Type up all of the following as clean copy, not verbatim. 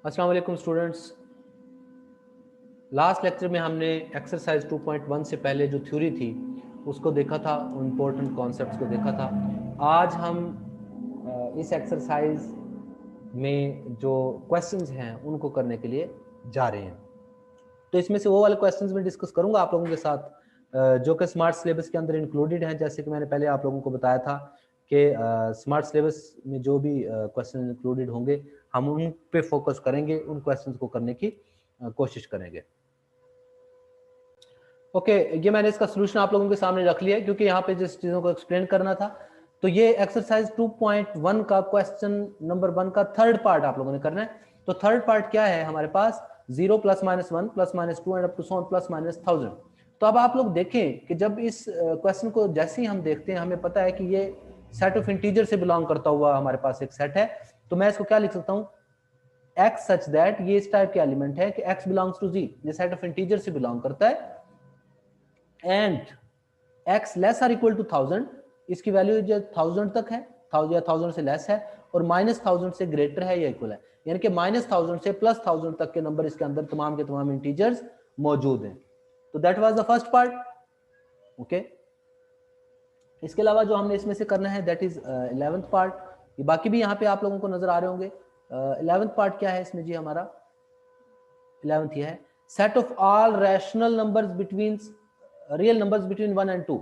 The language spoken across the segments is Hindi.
अस्सलाम वालेकुम स्टूडेंट्स। लास्ट लेक्चर में हमने एक्सरसाइज 2.1 से पहले जो थ्योरी थी उसको देखा था, इम्पोर्टेंट कॉन्सेप्ट्स को देखा था। आज हम इस एक्सरसाइज में जो क्वेश्चंस हैं उनको करने के लिए जा रहे हैं। तो इसमें से वो वाले क्वेश्चंस मैं डिस्कस करूंगा आप लोगों के साथ जो कि स्मार्ट सिलेबस के अंदर इंक्लूडेड हैं। जैसे कि मैंने पहले आप लोगों को बताया था कि स्मार्ट सिलेबस में जो भी क्वेश्चन इंक्लूडेड होंगे हम उन पे फोकस करेंगे, उन क्वेश्चंस को करने की कोशिश करेंगे। ओके, ये मैंने इसका सोल्यूशन आप लोगों के सामने रख लिया है क्योंकि यहाँ पे जिस चीज़ों को एक्सप्लेन करना था। तो ये एक्सरसाइज 2.1 का क्वेश्चन नंबर 1 का थर्ड पार्ट आप लोगों ने करना है। तो थर्ड पार्ट क्या है हमारे पास, 0 +- 1 +- 2 and up to so on +-1000। तो अब आप लोग देखें कि जब इस क्वेश्चन को जैसे ही हम देखते हैं हमें पता है कि ये सेट ऑफ इंटीजर से बिलोंग करता हुआ हमारे पास एक सेट है। तो मैं इसको क्या लिख सकता हूँ, x सच दैट, ये इस टाइप के एलिमेंट है कि x बिलोंग्स टू z, ये सेट ऑफ इंटीजर से बिलोंग करता है। And x less or equal to 1000, इसकी वैल्यू जो 1000 तक है, 1000 या 1000 से लेस है, और -1000 से ग्रेटर है या इक्वल है, यानी कि -1000 से +1000 तक के नंबर इसके अंदर तमाम के तमाम इंटीजर्स मौजूद हैं। तो that was the first part. Okay, इसके अलावा जो हमने इसमें से करना है दैट इज 11th पार्ट। ये बाकी भी यहाँ पे आप लोगों को नजर आ रहे होंगे। 11th पार्ट क्या है इसमें जी, हमारा 11th ये है, set of all rational numbers between real numbers between 1 and 2,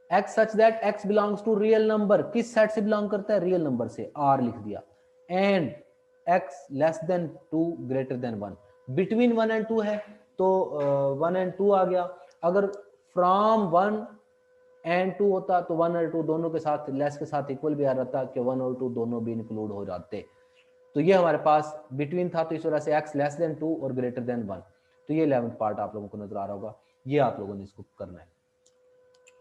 x such that x belongs to real number, किस सेट से बिलोंग करता है, रियल नंबर से, r लिख दिया। And x less than 2 greater than 1, between 1 and 2 है तो 1 and 2 आ गया। अगर फ्रॉम 1 and 2 होता तो 1 और 2 दोनों के साथ, लेस के साथ इक्वल भी आ रहा था कि 1 और 2 दोनों भी इंक्लूड हो जाते। तो ये हमारे पास बिटवीन था, तो इस वजह से x लेस देन 2 और ग्रेटर देन 1। तो ये 11th पार्ट आप लोगों को नजर आ रहा होगा, ये आप लोगों ने इसको करना है।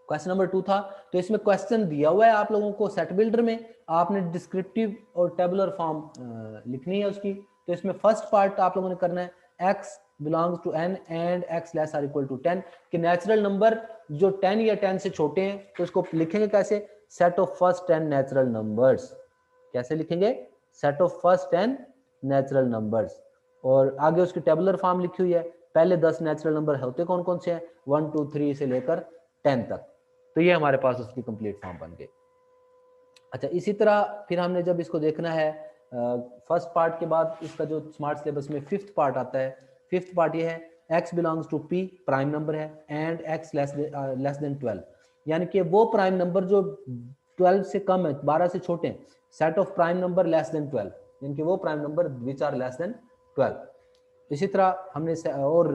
क्वेश्चन नंबर 2 था, तो इसमें क्वेश्चन दिया हुआ है आप लोगों को सेट बिल्डर में, आपने डिस्क्रिप्टिव और टेबुलर फॉर्म लिखनी है उसकी। तो इसमें फर्स्ट पार्ट आप लोगों ने करना है, x belongs to n and x less or equal to 10, कि नेचुरल नंबर जो 10 या 10 से छोटे हैं तो इसको लिखेंगे कैसे, set of first 10 natural numbers. कैसे लिखेंगे, set of first 10 natural numbers. और आगे उसकी टेबुलर फॉर्म लिखी हुई है, पहले 10 नेचुरल नंबर होते कौन कौन से हैं, 1 2 3 से लेकर 10 तक। तो ये हमारे पास उसकी कंप्लीट फॉर्म बन गई। अच्छा, इसी तरह फिर हमने जब इसको देखना है, फर्स्ट पार्ट के बाद इसका जो स्मार्ट सिलेबस में फिफ्थ पार्ट आता है, फिफ्थ पार्ट ये है, x belongs to p, prime number है, एंड x लेस देन 12, यानी कि वो प्राइम नंबर जो 12 से कम है, 12 से छोटे हैं, set of prime number less than 12, यानी कि वो prime number which are less than 12। इसी तरह हमने और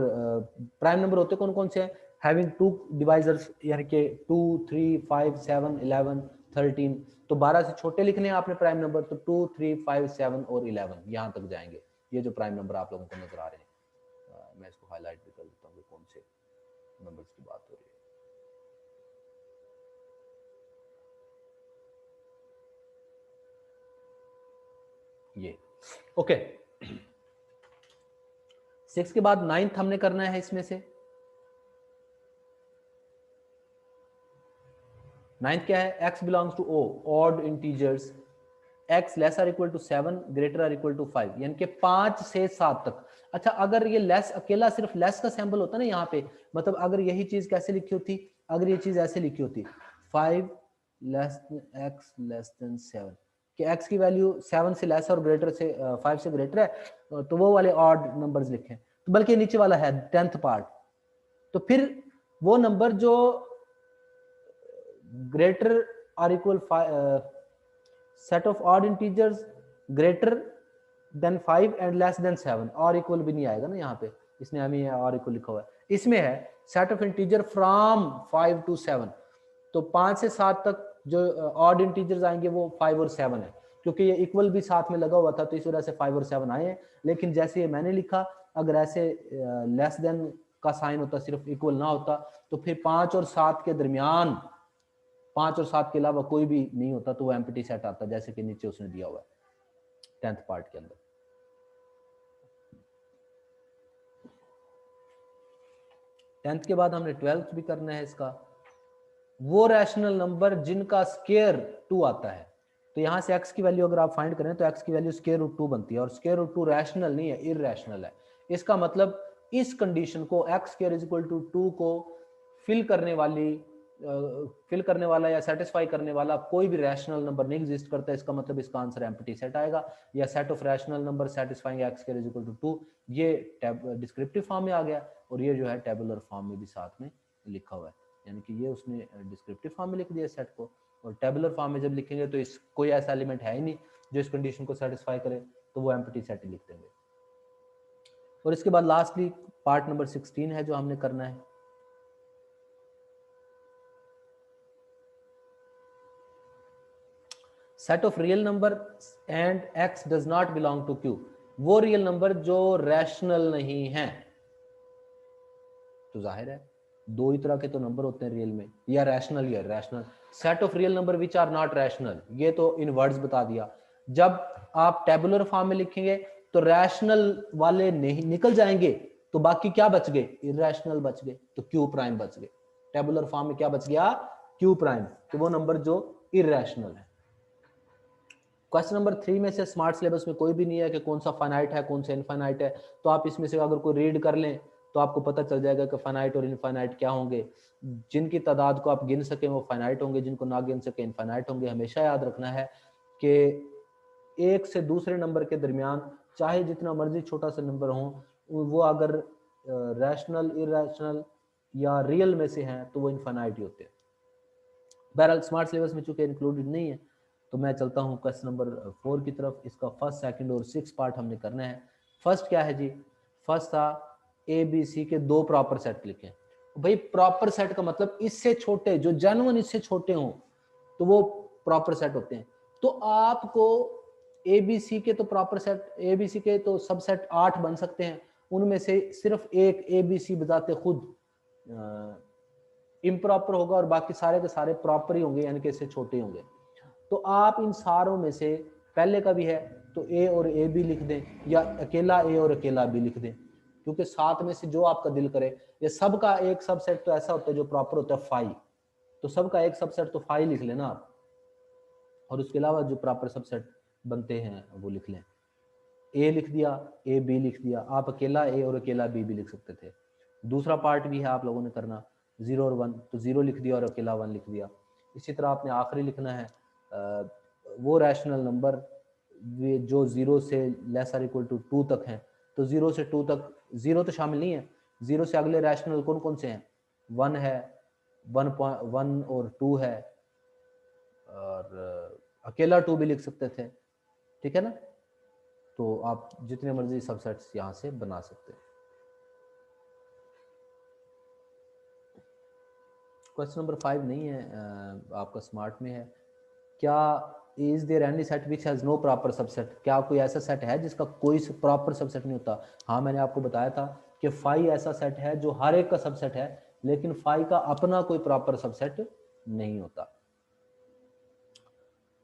प्राइम नंबर होते कौन कौन से हैं, हैविंग टू डिवाइजर्स, यानी कि 2 3 5 7 11 13। तो 12 से छोटे लिखने हैं आपने प्राइम नंबर, तो 2 3 5 7 और 11 यहाँ तक जाएंगे। ये जो प्राइम नंबर आप लोगों को नजर आ रहे हैं, मैं इसको हाईलाइट भी कर देता हूँ कौन से नंबर्स की बात हो रही है। ये ओके, 6 के बाद 9th हमने करना है इसमें से। 9th क्या है, x belongs to o, odd integers, x less or equal to 7 greater or equal to 5, यानी कि 5 से 7 तक। अच्छा, अगर ये लेस अकेला सिर्फ लेस का सैंपल होता ना यहाँ पे, मतलब अगर यही चीज कैसे लिखी होती, अगर ये चीज ऐसे लिखी होती, 5 लेस x लेस देन 7, कि x की वैल्यू 7 से लेस और ग्रेटर से 5 से ग्रेटर है, तो वो वाले ऑड नंबर्स लिखे। तो बल्कि नीचे वाला है 10th पार्ट, तो फिर वो नंबर जो greater or equal set of odd integers greater than 5 and less than 7, और इक्वल भी नहीं आएगा ना यहाँ पे, इसने हमें और इक्वल लिखा हुआ है। इसमें है set of integer from 5 to 7, तो 5 से 7 तक जो ऑड इंटीजर्स आएंगे वो 5 और 7 है, क्योंकि ये इक्वल भी साथ में लगा हुआ था तो इस वजह से 5 और 7 आए हैं। लेकिन जैसे ये मैंने लिखा, अगर ऐसे लेस देन का साइन होता, सिर्फ इक्वल ना होता, तो फिर 5 और 7 के दरमियान, 5 और 7 के अलावा कोई भी नहीं होता, तो वो एम्प्टी सेट आता, जैसे कि नीचे उसने दिया हुआ है 10th पार्ट के अंदर। 10th के बाद हमने 12th भी करना है इसका, वो रैशनल नंबर जिनका स्केयर 2 आता है, तो यहाँ से x की वैल्यू अगर आप फाइंड करें तो x की वैल्यू स्क्वायर रूट 2 बनती है, और स्क्वायर रूट 2 रैशनल नहीं है, इररेशनल है। इसका मतलब इस कंडीशन को x square is equal to 2 को फिल करने वाला या सेटिस्फाई करने वाला कोई भी रैशनल नंबर नहीं एग्जिस्ट करता। इसका मतलब इसका आंसर एम्प्टी सेट आएगा, या set of rational number satisfying x square is equal to 2। ये डिस्क्रिप्टिव फॉर्म में आ गया, और ये जो है टेबुलर फॉर्म में भी साथ में लिखा हुआ है, यानी कि ये उसने डिस्क्रिप्टिव फॉर्म में लिख दिया सेट को। और टेबुलर फॉर्म में जब लिखेंगे तो इस कोई ऐसा एलिमेंट है ही नहीं जो इस कंडीशन को सेटिस्फाई करे, तो वो एम्प्टी सेट ही लिख देंगे। और इसके बाद लास्टली पार्ट नंबर 16 है जो हमने करना है। Set of real number and x does not belong to q, वो रियल नंबर जो रैशनल नहीं है। तो जाहिर है दो ही तरह के तो नंबर होते हैं रियल में, या रैशनल या rational. Set of real number which are not rational, ये तो इन वर्ड्स बता दिया। जब आप टेबुलर फॉर्म में लिखेंगे तो रैशनल वाले नहीं निकल जाएंगे, तो बाकी क्या बच गए, इरैशनल बच गए, तो क्यू प्राइम बच गए। टेबुलर फॉर्म में क्या बच गया, क्यू प्राइम, तो वो नंबर जो इरैशनल है। क्वेश्चन नंबर 3 में से स्मार्ट सिलेबस में कोई भी नहीं है कि कौन सा फाइनाइट है कौन सा इनफाइनाइट है, तो आप इसमें से अगर कोई रीड कर लें तो आपको पता चल जाएगा कि फाइनाइट और इनफाइनाइट क्या होंगे। जिनकी तादाद को आप गिन सकें वो फाइनाइट होंगे, जिनको ना गिन सके इनफाइनाइट होंगे। हमेशा याद रखना है कि एक से दूसरे नंबर के दरमियान चाहे जितना मर्जी छोटा सा नंबर हो, वो अगर रैशनल इरैशनल या रियल में से हैं तो वो इनफाइनाइट ही होते हैं। बहरहाल स्मार्ट सिलेबस में चूंकि इंक्लूडेड नहीं है, तो मैं चलता हूँ क्वेश्चन नंबर 4 की तरफ। इसका फर्स्ट सेकंड और 6 पार्ट हमने करना है। फर्स्ट क्या है जी, फर्स्ट था ए बी सी के दो प्रॉपर सेट लिखें। भाई प्रॉपर सेट का मतलब इससे छोटे, जो जेन्युइन इससे छोटे हों तो वो प्रॉपर सेट होते हैं। तो आपको ए बी सी के तो proper set, A B C के तो सबसेट 8 बन सकते हैं, उनमें से सिर्फ एक ए बी सी बजाते खुद इम्प्रॉपर होगा और बाकी सारे के सारे प्रॉपर ही होंगे, यानी कि इससे छोटे होंगे। तो आप इन सारों में से पहले का भी है तो ए और ए भी लिख दें, या अकेला ए और अकेला बी लिख दें, क्योंकि सात में से जो आपका दिल करे। ये सबका एक सबसेट तो ऐसा होता है जो प्रॉपर होता है 5, तो सबका एक सबसेट तो 5 लिख लेना आप, और उसके अलावा जो प्रॉपर सबसेट बनते हैं वो लिख लें। ए लिख दिया, ए बी लिख दिया, आप अकेला ए और अकेला बी भी लिख सकते थे। दूसरा पार्ट भी है आप लोगों ने करना, 0 और 1, तो 0 लिख दिया और अकेला 1 लिख दिया। इसी तरह आपने आखिरी लिखना है वो रैशनल नंबर जो 0 से लेस आर इक्वल टू 2 तक हैं, तो 0 से 2 तक 0 तो शामिल नहीं है, 0 से अगले रैशनल कौन कौन से हैं, 1 है, 1 और 2 है, और अकेला 2 भी लिख सकते थे, ठीक है ना। तो आप जितने मर्जी सबसेट्स यहाँ से बना सकते हैं। क्वेश्चन नंबर 5 नहीं है, आपका स्मार्ट में है। क्या is there any set which has no proper subset, क्या कोई ऐसा सेट है जिसका कोई प्रॉपर सबसेट नहीं होता। हाँ, मैंने आपको बताया था कि फाई ऐसा सेट है जो हर एक का सबसेट है, लेकिन फाई का अपना कोई प्रॉपर सबसेट नहीं होता।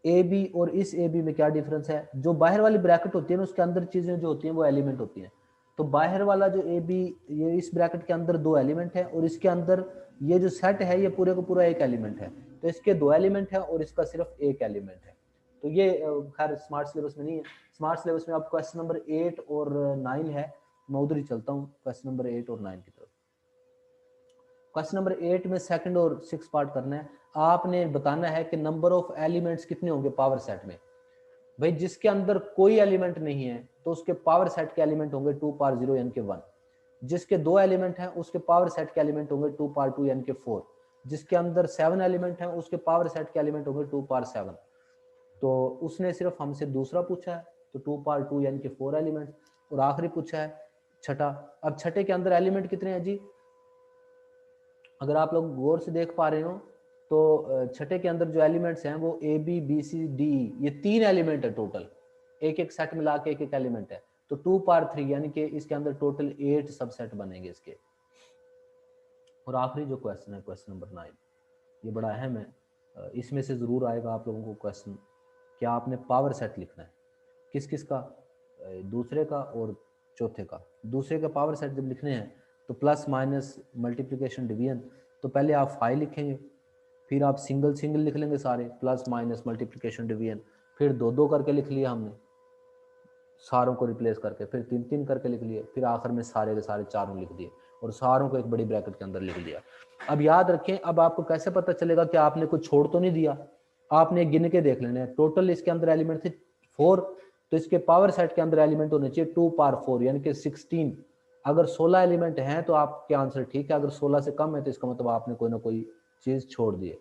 ए बी और इस ए बी में क्या डिफरेंस है, जो बाहर वाली ब्रैकेट होती है ना उसके अंदर चीजें जो होती हैं वो एलिमेंट होती हैं। तो बाहर वाला जो ए बी, ये इस ब्रैकेट के अंदर 2 एलिमेंट है, और इसके अंदर ये जो सेट है ये पूरे को पूरा एक एलिमेंट है। तो इसके 2 एलिमेंट है और इसका सिर्फ एक एलिमेंट है। तो ये खैर स्मार्ट सिलेबस में नहीं है। स्मार्ट सिलेबस में आप क्वेश्चन नंबर 8 और 9 है, मैं उधर ही चलता हूँ क्वेश्चन नंबर 8 और 9 की तरफ। क्वेश्चन नंबर 8 में सेकंड और 6 पार्ट करना है। आपने बताना है कि नंबर ऑफ एलिमेंट्स कितने होंगे पावर सेट में। भाई जिसके अंदर कोई एलिमेंट नहीं है तो उसके पावर सेट के एलिमेंट होंगे 2 पावर 0 यानी कि 1। जिसके 2 एलिमेंट हैं उसके पावर सेट के एलिमेंट होंगे 2 पावर 2 यानी कि 4। जिसके अंदर 7 एलिमेंट हैं उसके पावर सेट के एलिमेंट होंगे 2 पावर 7। तो उसने सिर्फ हमसे दूसरा पूछा है, तो 2 पावर 2 यानी कि 4 एलिमेंट, और आखिरी पूछा है छठा। अब छठे के अंदर एलिमेंट कितने हैं जी, अगर आप लोग गौर से देख पा रहे हो तो छठे के अंदर जो एलिमेंट्स हैं वो A B B C D, ये 3 एलिमेंट है टोटल, एक एक सेट मिला के एक एक एलिमेंट है। तो 2 पावर 3 यानी कि इसके अंदर टोटल 8 सबसेट बनेंगे इसके। और आखिरी जो क्वेश्चन है क्वेश्चन नंबर 9, ये बड़ा अहम है, इसमें से जरूर आएगा आप लोगों को क्वेश्चन। क्या आपने पावर सेट लिखना है, किस किस का, दूसरे का और चौथे का। दूसरे का पावर सेट जब लिखने हैं तो प्लस माइनस मल्टीप्लिकेशन डिवीजन, तो पहले आप 5 लिखेंगे, फिर आप सिंगल सिंगल लिख लेंगे सारे, प्लस माइनस मल्टीप्लिकेशन डिवीजन, फिर 2-2 करके लिख लिया हमने सारों को रिप्लेस करके, फिर 3-3 करके लिख लिए, फिर आखिर में सारे के सारे चारों लिख दिए और सारों को एक बड़ी ब्रैकेट के अंदर लिख लिया। अब याद रखें, अब आपको कैसे पता चलेगा कि आपने कुछ छोड़ तो नहीं दिया, आपने गिन के देख लेना है। टोटल इसके अंदर एलिमेंट थे 4, तो इसके पावर सेट के अंदर एलिमेंट होने चाहिए 2 पावर 4 यानी कि 16। अगर 16 एलिमेंट हैं तो आपके आंसर ठीक है, अगर 16 से कम है तो इसका मतलब आपने कोई ना कोई चीज छोड़ दी है।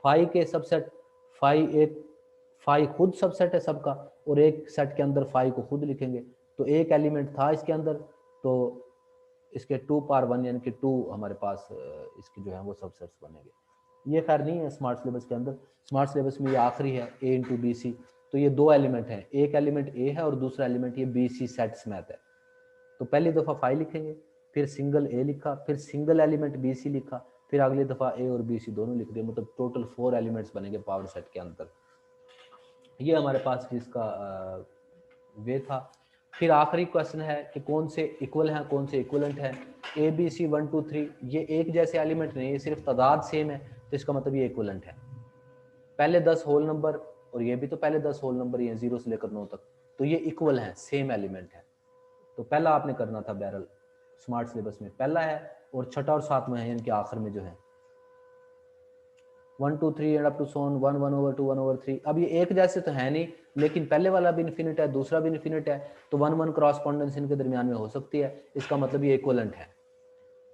फाइव के सबसेट, फाइव खुद सबसेट है सबका, और एक सेट के अंदर फाइव को खुद लिखेंगे, तो एक एलिमेंट था इसके अंदर, तो इसके 2 पावर 1 यानी कि 2 हमारे पास इसके जो है वो सबसेट्स बनेंगे। ये खैर नहीं है स्मार्ट सिलेबस के अंदर, स्मार्ट सिलेबस में ये आखिरी है A इंटू बी सी, तो ये 2 एलिमेंट हैं, एक एलिमेंट A है और दूसरा एलिमेंट ये बी सी सेट्स मैथ है। तो पहली दफ़ा 5 लिखेंगे, फिर सिंगल A लिखा, फिर सिंगल एलिमेंट बी सी लिखा, फिर अगली दफ़ा A और बी सी दोनों लिख दिए, मतलब टोटल 4 एलिमेंट्स बनेंगे पावर सेट के अंदर। ये हमारे पास इसका वे था। फिर आखिरी क्वेश्चन है कि कौन से इक्वल हैं, कौन से इक्वलेंट हैं। A B C 1 2 3 ये एक जैसे एलिमेंट नहीं, ये सिर्फ तादाद सेम है, तो इसका मतलब ये इक्वलेंट है। पहले 10 होल नंबर और ये भी तो पहले 10 होल नंबर ही हैं 0 से लेकर 9 तक, तो ये इक्वल हैं, सेम एलिमेंट है। तो पहला आपने करना था बैरल स्मार्ट सिलेबस में, पहला है, और छठा और सातवां है इनके आखिर में जो है 1 2 3 and up to so on 1 1 over 2 1 over 3। अब ये एक जैसे तो है नहीं, लेकिन पहले वाला भी इन्फिनिट है, दूसरा भी इन्फिनिट है, तो 1 1 क्रॉसपोंडेंस इनके दरमियान में हो सकती है, इसका मतलब ये इक्वलेंट है।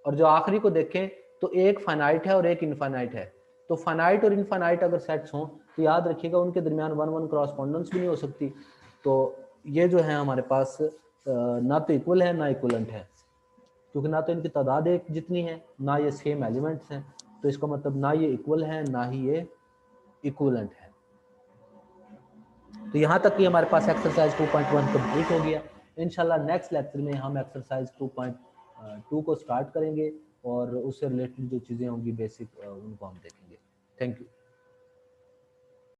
और जो आखिरी को देखें तो एक फाइनाइट है और एक इनफाइनाइट है, तो फाइनाइट और इनफाइनाइट अगर सेट्स हों तो याद रखिएगा उनके दरमियान 1 1 क्रॉसपोंडेंस भी नहीं हो सकती। तो ये जो है हमारे पास ना तो इक्वल है ना इक्वलेंट है, क्योंकि ना तो इनकी तादाद एक जितनी है, ना ये सेम एलिमेंट्स हैं, तो इसका मतलब ना ये इक्वल है ना ही ये इक्वलेंट है। तो यहाँ तक कि हमारे पास एक्सरसाइज 2.1 कंप्लीट हो गया। इंशाल्लाह नेक्स्ट लेक्चर में हम एक्सरसाइज 2.2 को स्टार्ट करेंगे और उससे रिलेटेड जो चीज़ें होंगी बेसिक उनको हम देखेंगे। Thank you.